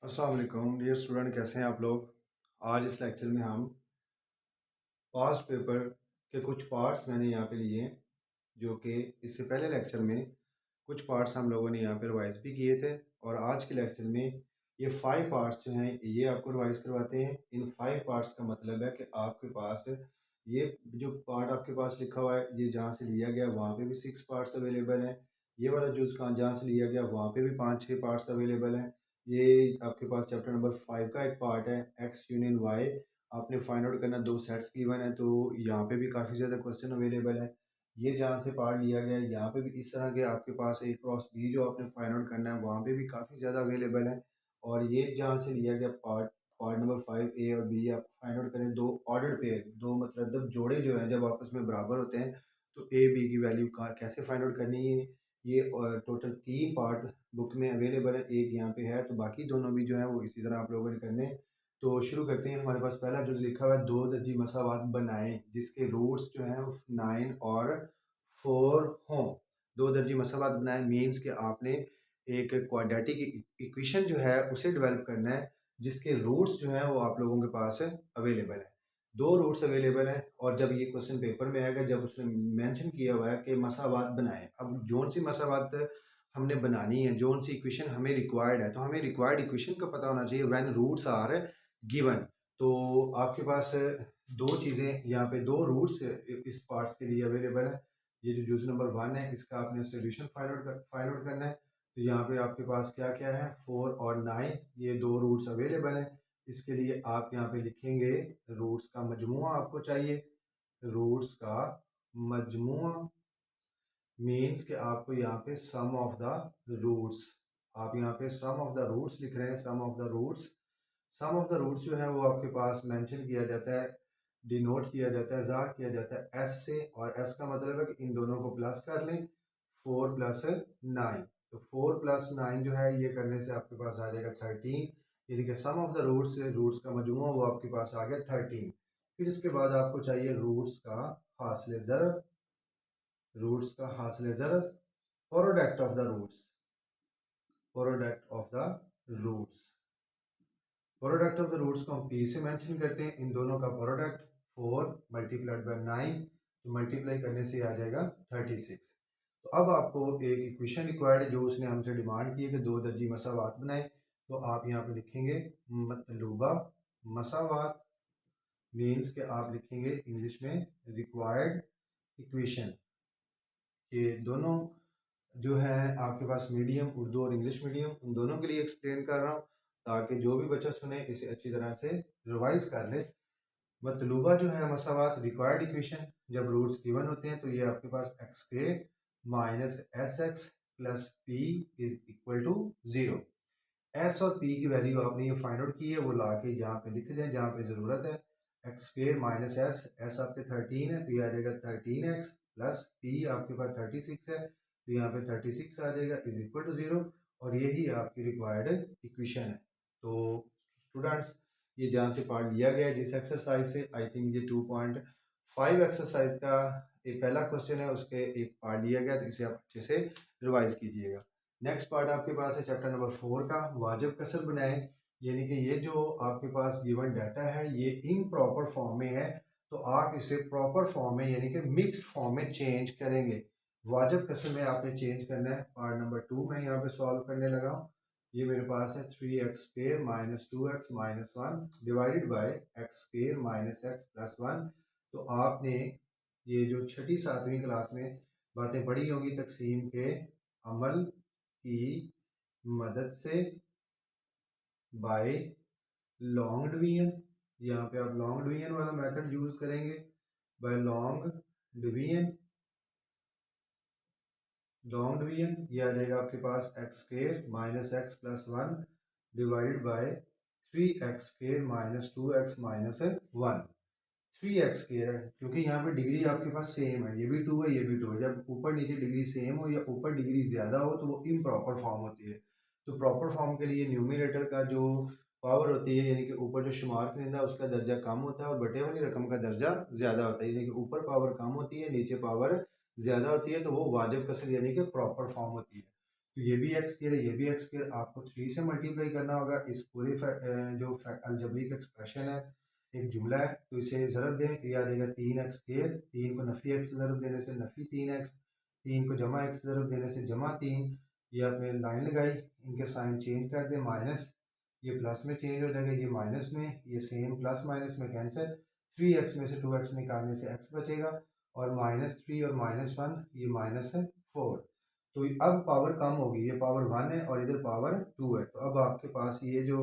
अस्सलाम वालेकुम dear student, कैसे हैं आप लोग। आज इस लेक्चर में हम पास्ट पेपर के कुछ पार्ट्स मैंने यहाँ पे लिए हैं, जो कि इससे पहले लेक्चर में कुछ पार्ट्स हम लोगों ने यहाँ पे रिवाइज भी किए थे। और आज के लेक्चर में ये 5 पार्ट्स जो हैं ये आपको रिवाइज करवाते हैं। इन 5 पार्ट्स का मतलब है कि आपके पास ये जो पार्ट आपके पास लिखा हुआ है, ये जहाँ से लिया गया वहाँ पे भी 6 पार्ट्स अवेलेबल हैं। ये वाला जो उसका जहाँ से लिया गया वहाँ पे भी 5-6 पार्ट्स अवेलेबल हैं। ये आपके पास चैप्टर नंबर 5 का एक पार्ट है, एक्स यूनियन वाई। आपने फाइंड आउट करना, 2 सेट्स गिवन है, तो यहाँ पे भी काफ़ी ज़्यादा क्वेश्चन अवेलेबल है। ये जहाँ से पार्ट लिया गया है यहाँ पे भी इस तरह के आपके पास ए क्रॉस बी जो आपने फाइंड आउट करना है वहाँ पे भी काफ़ी ज़्यादा अवेलेबल है। और ये जहाँ से लिया गया पार्ट पार्ट नंबर 5 ए और बी आप फाइंड आउट करें, दो ऑर्डर पेयर, दो मतलब जब जोड़े जो हैं जब आपस में बराबर होते हैं तो ए बी की वैल्यू का कैसे फाइंड आउट करनी है। ये टोटल 3 पार्ट बुक में अवेलेबल है, एक यहाँ पे है, तो बाकी दोनों भी जो है वो इसी तरह आप लोगों ने करने हैं। तो शुरू करते हैं। हमारे पास पहला जो लिखा हुआ है, दो दर्जी मसावात बनाएं जिसके रूट्स जो हैं वो 9 और 4 हों। दो दर्जी मसावात बनाएं मीन्स कि आपने एक क्वाड्रेटिक इक्वेशन जो है उसे डेवलप करना है जिसके रूट्स जो हैं वो आप लोगों के पास अवेलेबल है। दो रूट्स अवेलेबल हैं और जब ये क्वेश्चन पेपर में आएगा, जब उसने मेंशन किया हुआ है कि मसावात बनाएं, अब जोन सी मसावात हमने बनानी है, जोन सी इक्वेशन हमें रिक्वायर्ड है, तो हमें रिक्वायर्ड इक्वेशन का पता होना चाहिए व्हेन रूट्स आर गिवन। तो आपके पास दो चीज़ें यहाँ पे, दो रूट्स इस पार्ट्स के लिए अवेलेबल है। ये जो यूज नंबर 1 है इसका आपने सोल्यूशन फाइंड आउट करना है। तो यहाँ पे आपके पास क्या क्या है, 4 और 9, ये दो रूट्स अवेलेबल हैं। इसके लिए आप यहाँ पे लिखेंगे रूट्स का मजमुआ आपको चाहिए। रूट्स का मजमुआ मीन्स कि आपको यहाँ पे सम ऑफ द रूट्स, आप यहाँ पे सम ऑफ द रूट्स लिख रहे हैं। Sum of the roots, sum of the roots जो है वो आपके पास मेंशन किया जाता है, डिनोट किया जाता है, ज़ाहिर किया जाता है एस से। और एस का मतलब है कि इन दोनों को प्लस कर लें, 4 प्लस 9। तो 4 प्लस 9 जो है ये करने से आपके पास आ जाएगा 13, यानी कि सम ऑफ द रूट्स से रूट्स का मजमूआ वो आपके पास आ गया 13। फिर इसके बाद आपको चाहिए रूट्स का हासिल ज़रब, रूट्स का हासिल ज़रब, product of the roots, product of the roots. Product of the roots को हम पी से मेंशन करते हैं, इन दोनों का प्रोडक्ट 4 मल्टीप्लाइड बाय 9, तो मल्टीप्लाई करने से आ जाएगा 36। तो अब आपको एक इक्वेशन रिक्वायर्ड है जो उसने हमसे डिमांड की है कि दो दर्जी मसावात बनाए। तो आप यहाँ पे लिखेंगे मतलूबा मसावात, मीन्स के आप लिखेंगे इंग्लिश में रिक्वायर्ड इक्वेशन। ये दोनों जो है आपके पास मीडियम, उर्दू और इंग्लिश मीडियम, उन दोनों के लिए एक्सप्लेन कर रहा हूँ ताकि जो भी बच्चा सुने इसे अच्छी तरह से रिवाइज कर ले। मतलूबा जो है मसावात रिक्वायर्ड इक्वेशन, जब रूट्स गिवन होते हैं तो ये आपके पास एक्स के minus s x plus p is equal to 0। S और पी की वैल्यू आपने ये फाइंड आउट की है, वो ला के यहाँ पे लिख दें जहाँ पे ज़रूरत है। X square minus S, S आपके 13 है तो ये आ जाएगा 13x, प्लस पी आपके पास 36 है तो यहाँ पे 36 आ जाएगा इज इक्वल टू 0। और यही आपकी रिक्वायर्ड इक्वेशन है। तो स्टूडेंट्स, ये जहाँ से पार्ट लिया गया है जिस एक्सरसाइज से, आई थिंक ये 2.5 एक्सरसाइज का एक पहला क्वेश्चन है, उसके एक पार्ट लिया गया, तो इसे आप अच्छे से रिवाइज कीजिएगा। नेक्स्ट पार्ट आपके पास है चैप्टर नंबर 4 का, वाजिब कसर बनाएं। यानी कि ये जो आपके पास गिवन डाटा है ये इम्प्रॉपर फॉर्म में है, तो आप इसे प्रॉपर फॉर्म में यानी कि मिक्स्ड फॉर्म में चेंज करेंगे। वाजिब कसर में आपने चेंज करना है। पार्ट नंबर 2 में यहाँ पे सॉल्व करने लगा हूँ। ये मेरे पास है 3x² minus 2x minus 1 divided by x² minus x plus 1। तो आपने ये जो छठी सातवीं क्लास में बातें पढ़ी होंगी तकसीम के अमल की मदद से, बाय लॉन्ग डिवीजन, यहाँ पे आप लॉन्ग डिवीजन वाला मेथड यूज करेंगे। By long division, long division ये आ जाएगा आपके पास x square minus x plus 1 divided by 3x square minus 2x minus 1। 3x square है क्योंकि यहाँ पे डिग्री आपके पास सेम है, ये भी 2 है ये भी 2 है। जब ऊपर नीचे डिग्री सेम हो या ऊपर डिग्री ज़्यादा हो तो वो इम्प्रॉपर फॉर्म होती है। तो प्रॉपर फॉर्म के लिए न्यूमरेटर का जो पावर होती है, यानी कि ऊपर जो शुमार करिंदा उसका दर्जा कम होता है और बटे वाली रकम का दर्जा ज़्यादा होता है, यानी कि ऊपर पावर कम होती है नीचे पावर ज़्यादा होती है, तो वो वाजिब कसर यानी कि प्रॉपर फॉर्म होती है। तो ये भी एक्स स्क्वायर है, ये भी एक्स स्क्वायर, आपको 3 से मल्टीप्लाई करना होगा। इस पूरे जो अलजबरिक एक्सप्रेशन है, एक जुमला है, तो इसे ज़रब दें तो यह आ जाएगा 3x स्क्वायर, 3 को नफ़ी एक्स ज़रब देने से नफ़ी 3x, 3 को जमा एक्स ज़रब देने से जमा 3। ये आपने लाइन लगाई, इनके साइन चेंज कर दें, माइनस, ये प्लस में चेंज हो जाएगा, ये माइनस में, ये सेम प्लस माइनस में कैंसिल, 3x में से 2x निकालने से x बचेगा, और -3 और -1 ये -4। तो अब पावर कम होगी, ये पावर 1 है और इधर पावर 2 है। तो अब आपके पास ये जो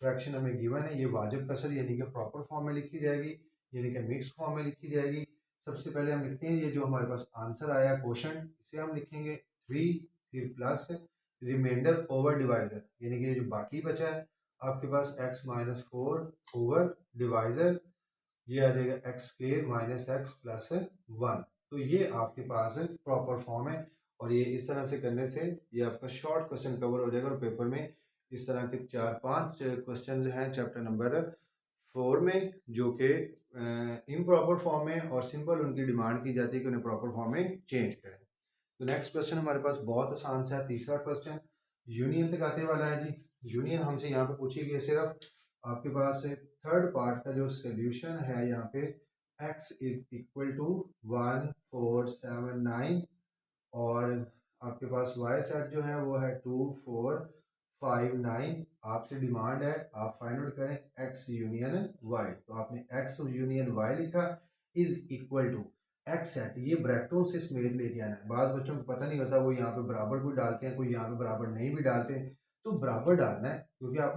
फ्रैक्शन हमें गिवन है, ये वाजिब कसर यानी कि प्रॉपर फॉर्म में लिखी जाएगी, यानी कि मिक्स्ड फॉर्म में लिखी जाएगी। सबसे पहले हम लिखते हैं ये जो हमारे पास आंसर आया क्वेश्चन, इसे हम लिखेंगे 3, फिर प्लस रिमाइंडर ओवर डिवाइजर, यानी कि ये जो बाकी बचा है आपके पास x-4 ओवर डिवाइजर, ये आ जाएगा x square minus x plus 1। तो ये आपके पास प्रॉपर फॉर्म है, और ये इस तरह से करने से ये आपका शॉर्ट क्वेश्चन कवर हो जाएगा। और पेपर में इस तरह के 4-5 क्वेश्चन हैं चैप्टर नंबर 4 में, जो कि इम्प्रॉपर फॉर्म में और सिंपल उनकी डिमांड की जाती है कि उन्हें प्रॉपर फॉर्म में चेंज करें। तो नेक्स्ट क्वेश्चन हमारे पास बहुत आसान सा है, तीसरा क्वेश्चन यूनियन तक आते वाला है जी। यूनियन हमसे यहाँ पे पूछी गई, सिर्फ आपके पास थर्ड पार्ट का जो सोल्यूशन है यहाँ पे x इज इक्वल टू 1 4 7 9, और आपके पास y सेट जो है वो है 2 4 5 9। आपसे डिमांड है आप फाइंड आउट करें x यूनियन y, तो आपने x यूनियन y लिखा is equal to x set, ये ब्रैकेटों से समेत लेके आना है। बाज़ बच्चों को पता नहीं होता, वो यहाँ पे बराबर कोई डालते हैं, कोई यहाँ पे बराबर नहीं भी डालते हैं, तो बराबर डालना है, क्योंकि आपने